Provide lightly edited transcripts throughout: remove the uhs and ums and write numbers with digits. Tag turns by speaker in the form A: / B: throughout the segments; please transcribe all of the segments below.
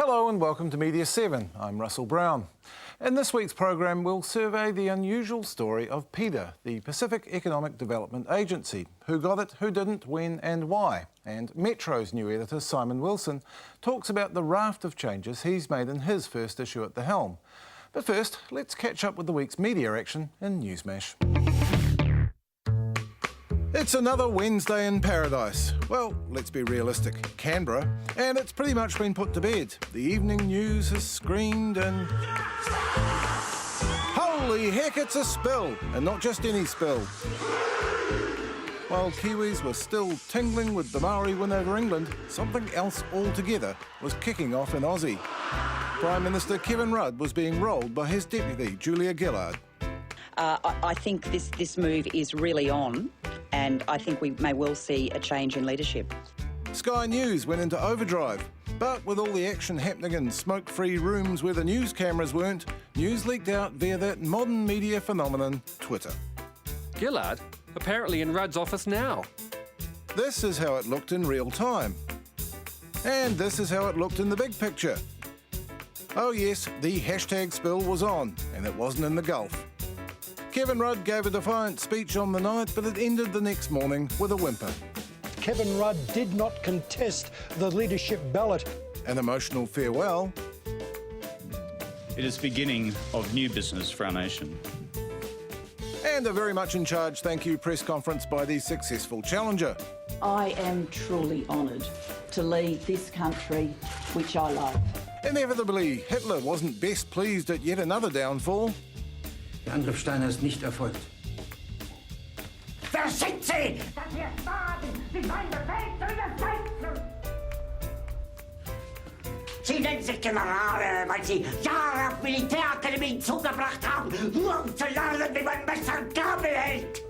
A: Hello and welcome to Media7. I'm Russell Brown. In this week's program, we'll survey the unusual story of PEDA, the Pacific Economic Development Agency. Who got it, who didn't, when and why. And Metro's new editor, Simon Wilson, talks about the raft of changes he's made in his first issue at the helm. But first, let's catch up with the week's media action in Newsmash. It's another Wednesday in paradise. Well, let's be realistic, Canberra, and it's pretty much been put to bed. The evening news has screamed and... Holy heck, it's a spill! And not just any spill. While Kiwis were still tingling with the Maori win over England, something else altogether was kicking off in Aussie. Prime Minister Kevin Rudd was being rolled by his deputy, Julia Gillard.
B: I think this move is really on, and I think we may well see a change in leadership.
A: Sky News went into overdrive, but with all the action happening in smoke-free rooms where the news cameras weren't, news leaked out via that modern media phenomenon, Twitter.
C: Gillard? Apparently in Rudd's office now.
A: This is how it looked in real time. And this is how it looked in the big picture. Oh yes, the hashtag spill was on, and it wasn't in the Gulf. Kevin Rudd gave a defiant speech on the night, but it ended the next morning with a whimper.
D: Kevin Rudd did not contest the leadership ballot.
A: An emotional farewell.
E: It is the beginning of new business for our nation.
A: And a very much in charge thank you press conference by the successful challenger.
F: I am truly honoured to lead this country, which I love.
A: Inevitably, Hitler wasn't best pleased at yet another downfall.
G: Der Angriff Steiner ist nicht erfolgt.
H: Wer sind Sie, dass wir es wagen, sich mein Befehl zu widersetzen? Sie nennen sich Generale, weil Sie Jahre auf Militärakademien zugebracht haben, nur um zu lernen, wie man Messer und Gabel hält.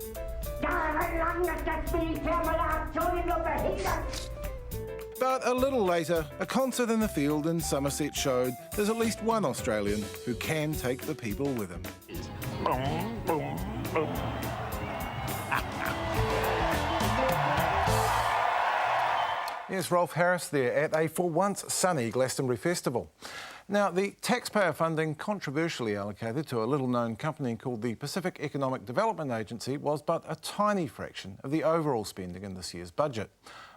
H: Jahrelang hat das Militär meine Aktionen nur behindert.
A: But a little later, a concert in the field in Somerset showed there's at least one Australian who can take the people with him. Yes, Rolf Harris there at a for once sunny Glastonbury Festival. Now, the taxpayer funding controversially allocated to a little-known company called the Pacific Economic Development Agency was but a tiny fraction of the overall spending in this year's budget.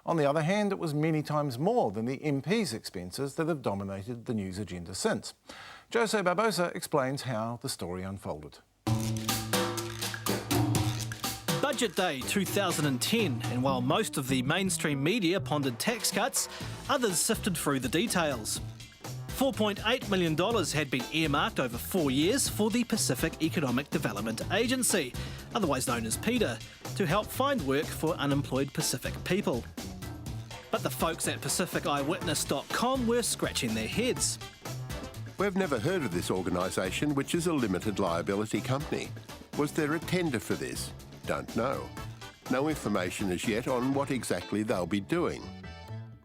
A: On the other hand, it was many times more than the MP's expenses that have dominated the news agenda since. Jose Barbosa explains how the story unfolded.
I: Budget Day 2010, and while most of the mainstream media pondered tax cuts, others sifted through the details. $4.8 million had been earmarked over 4 years for the Pacific Economic Development Agency, otherwise known as PEDA, to help find work for unemployed Pacific people. But the folks at PacificEyewitness.com were scratching their heads.
J: We've never heard of this organisation, which is a limited liability company. Was there a tender for this? Don't know. No information as yet on what exactly they'll be doing.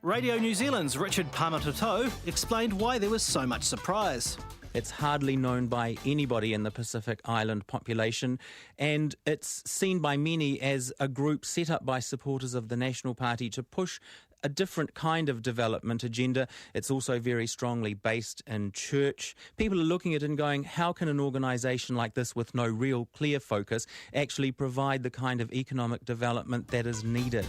I: Radio New Zealand's Richard Pamatoto explained why there was so much surprise.
K: It's hardly known by anybody in the Pacific Island population, and it's seen by many as a group set up by supporters of the National Party to push a different kind of development agenda. It's also very strongly based in church. People are looking at it and going, how can an organisation like this with no real clear focus actually provide the kind of economic development that is needed?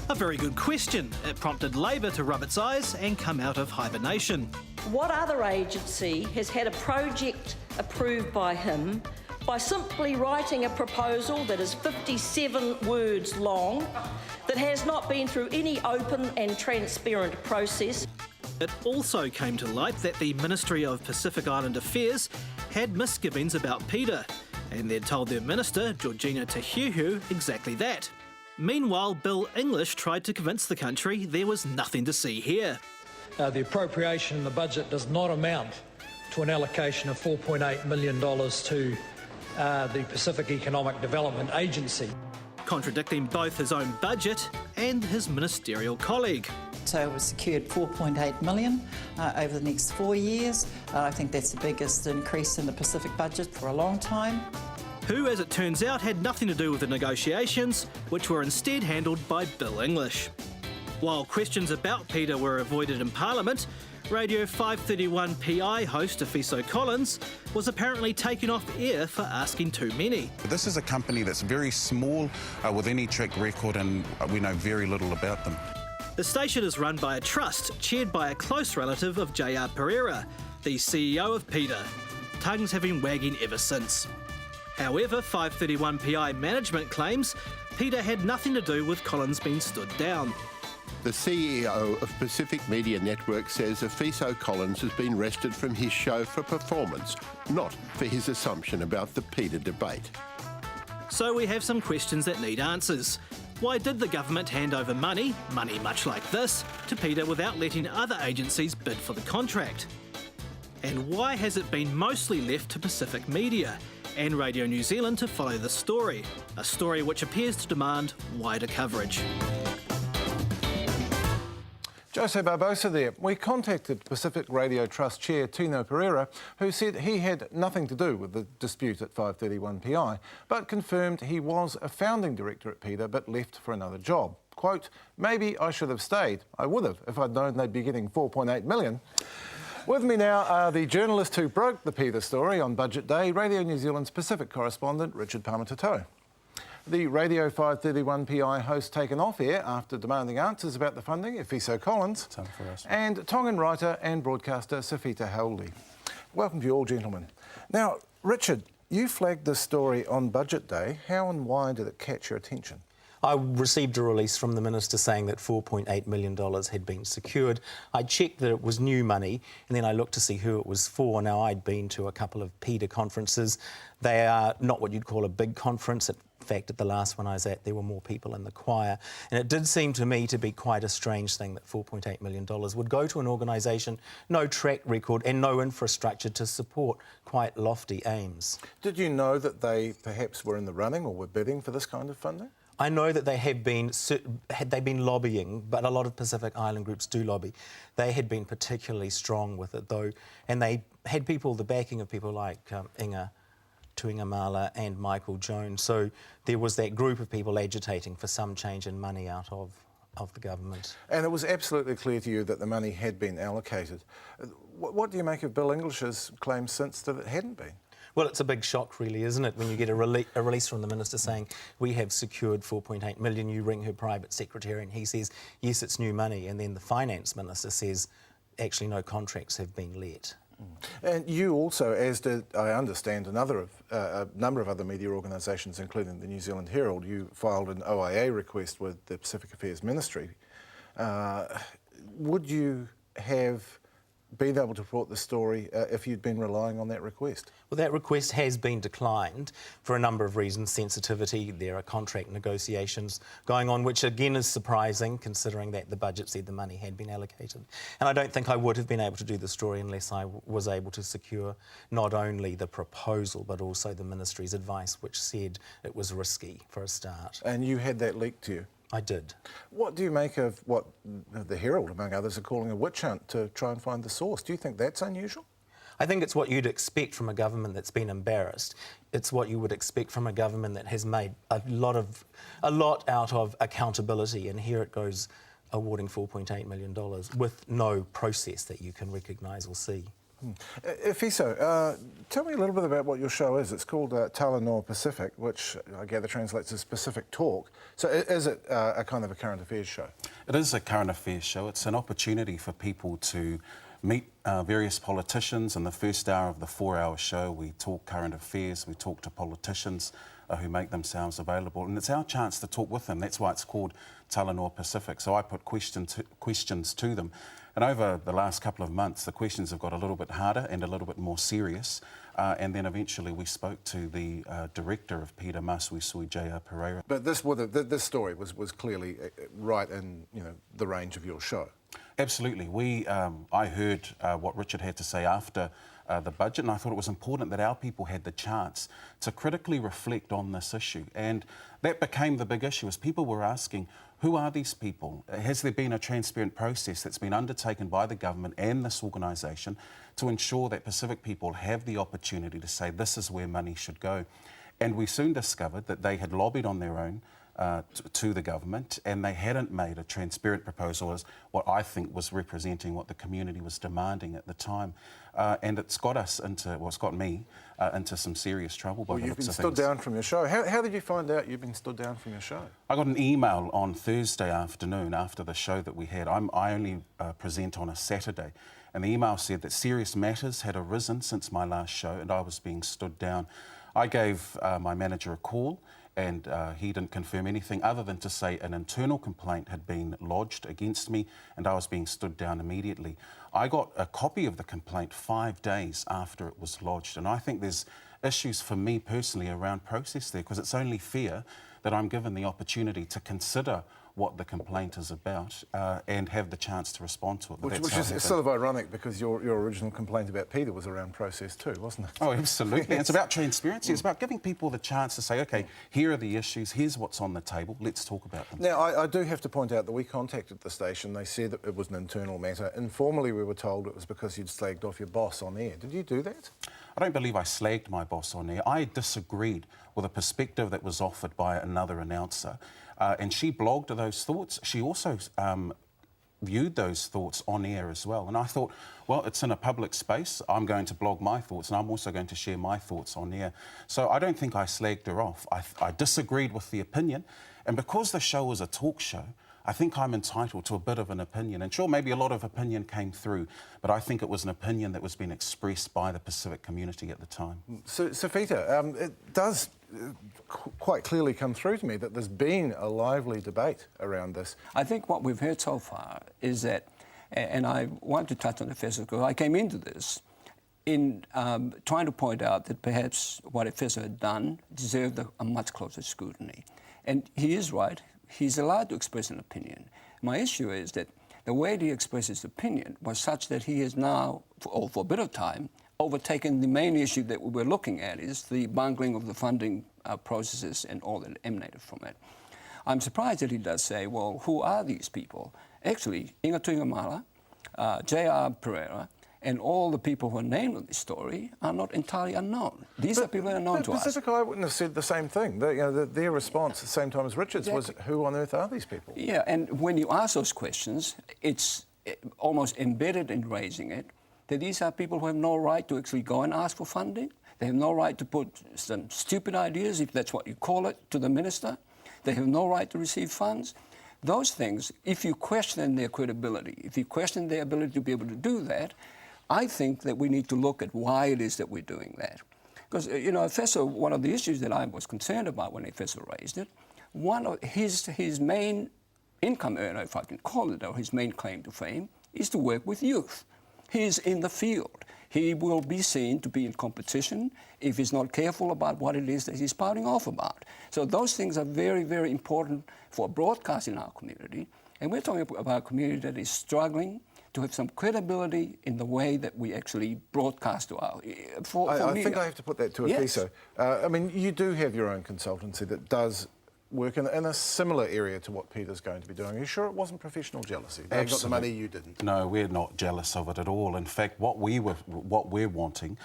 I: A very good question. It prompted Labor to rub its eyes and come out of hibernation.
L: What other agency has had a project approved by him by simply writing a proposal that is 57 words long, that has not been through any open and transparent process?
I: It also came to light that the Ministry of Pacific Island Affairs had misgivings about PEDA, and they'd told their minister, Georgina Tahiuhu, exactly that. Meanwhile, Bill English tried to convince the country there was nothing to see here.
D: The appropriation in the budget does not amount to an allocation of $4.8 million to the Pacific Economic Development Agency.
I: Contradicting both his own budget and his ministerial colleague.
M: So we've secured $4.8 million over the next 4 years. I think that's the biggest increase in the Pacific budget for a long time.
I: Who, as it turns out, had nothing to do with the negotiations, which were instead handled by Bill English. While questions about PETA were avoided in Parliament, Radio 531 PI host Afiso Collins was apparently taken off air for asking too many.
N: This is a company that's very small with any track record, and we know very little about them.
I: The station is run by a trust chaired by a close relative of J.R. Pereira, the CEO of PETA. Tongues have been wagging ever since. However, 531 PI management claims PETA had nothing to do with Collins being stood down.
J: The CEO of Pacific Media Network says Afiso Collins has been wrested from his show for performance, not for his assumption about the PETA debate.
I: So we have some questions that need answers. Why did the government hand over money much like this, to PETA without letting other agencies bid for the contract? And why has it been mostly left to Pacific Media and Radio New Zealand to follow the story? A story which appears to demand wider coverage.
A: Jose Barbosa there. We contacted Pacific Radio Trust Chair Tino Pereira, who said he had nothing to do with the dispute at 531 PI, but confirmed he was a founding director at PETA but left for another job. Quote, "Maybe I should have stayed. I would have if I'd known they'd be getting $4.8 million. With me now are the journalist who broke the PETA story on Budget Day, Radio New Zealand's Pacific correspondent Richard Palmer-Tatoe. The Radio 531 PI host taken off air after demanding answers about the funding, Afiso Collins, and Tongan writer and broadcaster Safita Howley. Welcome to you all, gentlemen. Now, Richard, you flagged this story on Budget Day. How and why did it catch your attention?
K: I received a release from the Minister saying that $4.8 million had been secured. I checked that it was new money, and then I looked to see who it was for. Now, I'd been to a couple of PETA conferences. They are not what you'd call a big conference. In fact, at the last one I was at, there were more people in the choir. And it did seem to me to be quite a strange thing that $4.8 million would go to an organisation, no track record and no infrastructure to support quite lofty aims.
A: Did you know that they perhaps were in the running or were bidding for this kind of funding?
K: I know that they had they been lobbying, but a lot of Pacific Island groups do lobby. They had been particularly strong with it, though, and they had the backing of people like Inga Tuingamala and Michael Jones. So there was that group of people agitating for some change in money out of the government.
A: And it was absolutely clear to you that the money had been allocated. What do you make of Bill English's claim since that it hadn't been?
K: Well, it's a big shock, really, isn't it, when you get a release from the Minister saying, we have secured $4.8 million, you ring her private secretary and he says, yes, it's new money, and then the Finance Minister says, actually, no contracts have been let.
A: And you also, as did, I understand, a number of other media organisations, including the New Zealand Herald, you filed an OIA request with the Pacific Affairs Ministry. Would you have been able to report the story if you'd been relying on that request?
K: Well, that request has been declined for a number of reasons. Sensitivity, there are contract negotiations going on, which again is surprising considering that the budget said the money had been allocated. And I don't think I would have been able to do the story unless I was able to secure not only the proposal but also the Ministry's advice, which said it was risky for a start.
A: And you had that leaked to you?
K: I did.
A: What do you make of what the Herald, among others, are calling a witch hunt to try and find the source? Do you think that's unusual?
K: I think it's what you'd expect from a government that's been embarrassed. It's what you would expect from a government that has made a lot out of accountability, and here it goes awarding $4.8 million with no process that you can recognise or see.
A: Afiso, tell me a little bit about what your show is. It's called Talanoa Pacific, which I gather translates as Pacific Talk. So is it a kind of a current affairs show?
N: It is a current affairs show. It's an opportunity for people to meet various politicians. In the first hour of the 4-hour show, we talk current affairs, we talk to politicians who make themselves available, and it's our chance to talk with them. That's why it's called Talanoa Pacific. So I put questions to them. And over the last couple of months, the questions have got a little bit harder and a little bit more serious. And then eventually we spoke to the director of PETA, Masuisui J.R. Pereira.
A: But this story was clearly right in the range of your show.
N: Absolutely. I heard what Richard had to say after the budget, and I thought it was important that our people had the chance to critically reflect on this issue. And that became the big issue, as people were asking, who are these people? Has there been a transparent process that's been undertaken by the government and this organisation to ensure that Pacific people have the opportunity to say this is where money should go? And we soon discovered that they had lobbied on their own, to the government, and they hadn't made a transparent proposal as what I think was representing what the community was demanding at the time. And it's got us into, well, it's got me into some serious trouble by the
A: you've
N: looks
A: been
N: of
A: stood
N: things.
A: down from your show. How did you find out you've been stood down from your show?
N: I got an email on Thursday afternoon after the show that we had. I only present on a Saturday. And the email said that serious matters had arisen since my last show and I was being stood down. I gave my manager a call and he didn't confirm anything other than to say an internal complaint had been lodged against me and I was being stood down immediately. I got a copy of the complaint 5 days after it was lodged, and I think there's issues for me personally around process there, because it's only fair that I'm given the opportunity to consider what the complaint is about and have the chance to respond to it.
A: Which is sort of ironic, because your original complaint about Peter was around process too, wasn't it?
N: Oh, absolutely. It's about transparency. It's about giving people the chance to say, OK, here are the issues, here's what's on the table, let's talk about them.
A: Now, I do have to point out that we contacted the station. They said that it was an internal matter. Informally, we were told it was because you'd slagged off your boss on air. Did you do that?
N: I don't believe I slagged my boss on air. I disagreed with a perspective that was offered by another announcer. And she blogged those thoughts. She also viewed those thoughts on air as well. And I thought, well, it's in a public space. I'm going to blog my thoughts, and I'm also going to share my thoughts on air. So I don't think I slagged her off. I disagreed with the opinion. And because the show was a talk show, I think I'm entitled to a bit of an opinion. And sure, maybe a lot of opinion came through, but I think it was an opinion that was being expressed by the Pacific community at the time.
A: So Peter, it does quite clearly come through to me that there's been a lively debate around this.
O: I think what we've heard so far is that, and I want to touch on the festival, because I came into this in trying to point out that perhaps what Efeso had done deserved a much closer scrutiny. And he is right. He's allowed to express an opinion. My issue is that the way he expressed his opinion was such that he has now, for a bit of time, overtaken the main issue that we were looking at, is the bungling of the funding processes and all that emanated from it. I'm surprised that he does say, well, who are these people? Actually, Inga Tuingamala, J.R. Pereira, and all the people who are named in this story are not entirely unknown. These are people that are known to us.
A: Pacific Eyewitness said the same thing. Their response at the same time as Richard's was, who on earth are these people?
O: Yeah, and when you ask those questions, it's almost embedded in raising it that these are people who have no right to actually go and ask for funding. They have no right to put some stupid ideas, if that's what you call it, to the minister. They have no right to receive funds. Those things, if you question their credibility, if you question their ability to be able to do that, I think that we need to look at why it is that we're doing that. Because, you know, Efeso, one of the issues that I was concerned about when Efeso raised it, one of his main income earner, if I can call it, or his main claim to fame, is to work with youth. He's in the field. He will be seen to be in competition if he's not careful about what it is that he's spouting off about. So those things are very, very important for broadcast in our community. And we're talking about a community that is struggling to have some credibility in the way that we actually broadcast to our...
A: I think I have to put that to Efeso. I mean, you do have your own consultancy that does work in a similar area to what Peter's going to be doing. Are you sure it wasn't professional jealousy? They got the money, you didn't.
N: No, we're not jealous of it at all. In fact, what we're wanting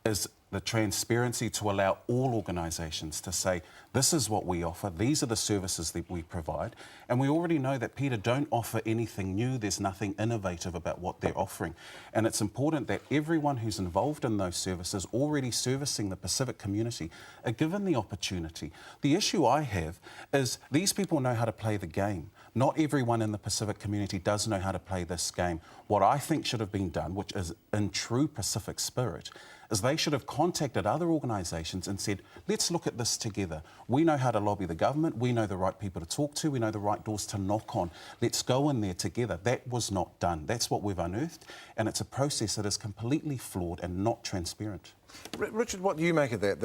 N: is the transparency to allow all organisations to say, this is what we offer, these are the services that we provide, and we already know that, Peter, don't offer anything new, there's nothing innovative about what they're offering. And it's important that everyone who's involved in those services, already servicing the Pacific community, are given the opportunity. The issue I have is these people know how to play the game. Not everyone in the Pacific community does know how to play this game. What I think should have been done, which is in true Pacific spirit, is they should have contacted other organisations and said, let's look at this together. We know how to lobby the government, we know the right people to talk to, we know the right doors to knock on. Let's go in there together. That was not done. That's what we've unearthed, and it's a process that is completely flawed and not transparent.
A: Richard, what do you make of that?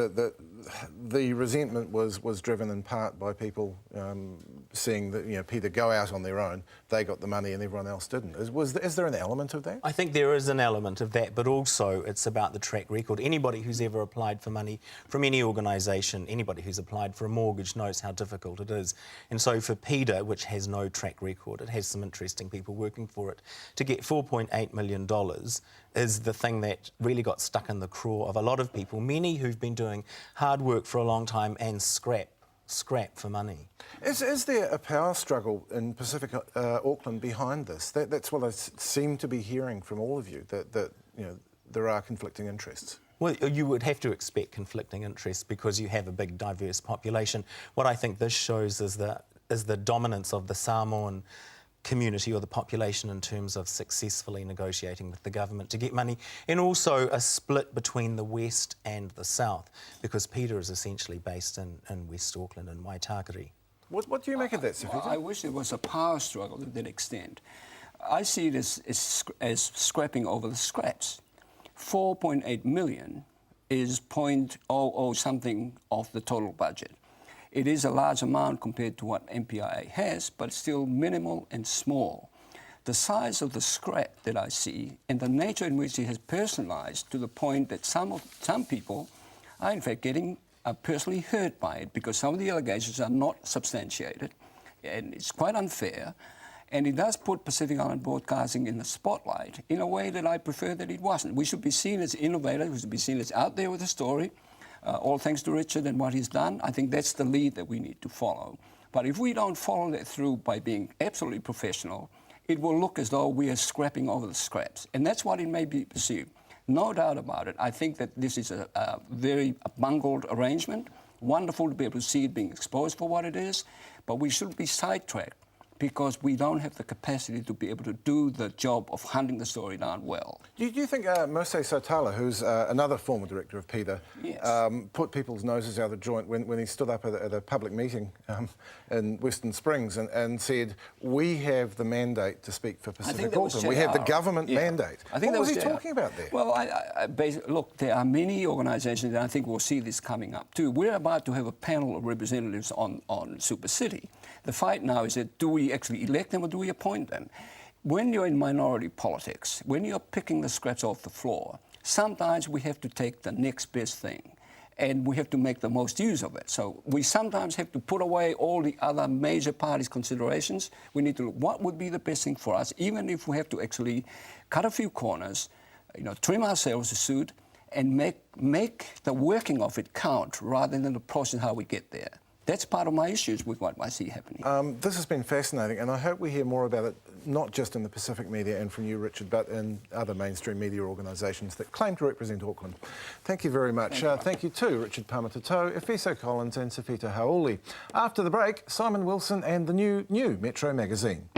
A: The resentment was driven in part by people seeing that Peter go out on their own, they got the money and everyone else didn't. Is there an element of that?
P: I think there is an element of that, but also it's about the track record. Anybody who's ever applied for money from any organisation, anybody who's applied for a mortgage knows how difficult it is. And so for Peter, which has no track record, it has some interesting people working for it, to get $4.8 million is the thing that really got stuck in the craw of a lot of people, many who've been doing hard work for a long time and scrap scrap for money.
A: Is there a power struggle in Pacific Auckland behind this? That's what I seem to be hearing from all of you, that there are conflicting interests.
P: Well, you would have to expect conflicting interests because you have a big, diverse population. What I think this shows is the dominance of the Samoan community or the population in terms of successfully negotiating with the government to get money, and also a split between the West and the South, because Peter is essentially based in West Auckland and Waitakere.
A: What do you make of that, Safita?
O: I wish there was a power struggle to that extent. I see it as scrapping over the scraps. 4.8 million is 0.00 something of the total budget. It is a large amount compared to what MPIA has, but still minimal and small. The size of the scrap that I see and the nature in which it has personalised to the point that some people are in fact getting personally hurt by it because some of the allegations are not substantiated, and it's quite unfair. And it does put Pacific Island Broadcasting in the spotlight in a way that I prefer that it wasn't. We should be seen as innovators, we should be seen as out there with a story, all thanks to Richard and what he's done. I think that's the lead that we need to follow. But if we don't follow that through by being absolutely professional, it will look as though we are scrapping over the scraps. And that's what it may be perceived. No doubt about it. I think that this is a very bungled arrangement. Wonderful to be able to see it being exposed for what it is, but we shouldn't be sidetracked because we don't have the capacity to be able to do the job of hunting the story down well.
A: Do you think Mose Sotala, who's another former director of PETA,
O: yes,
A: put people's noses out of joint when he stood up at a public meeting in Western Springs and said, we have the mandate to speak for Pacific Auckland. We have the government mandate.
O: I think
A: what was he
O: JR.
A: talking about there?
O: Well, look, there are many organisations that I think will see this coming up too. We're about to have a panel of representatives on Super City. The fight now is that do we actually elect them or do we appoint them? When you're in minority politics, when you're picking the scraps off the floor, sometimes we have to take the next best thing and we have to make the most use of it. So we sometimes have to put away all the other major parties' considerations. We need to look what would be the best thing for us, even if we have to actually cut a few corners, trim ourselves a suit and make the working of it count rather than the process how we get there. That's part of my issues with what I see happening.
A: This has been fascinating, and I hope we hear more about it, not just in the Pacific media and from you, Richard, but in other mainstream media organisations that claim to represent Auckland. Thank you very much. Thank you to Richard Pamatato, Efeso Collins and Safita Hauli. After the break, Simon Wilson and the new Metro magazine.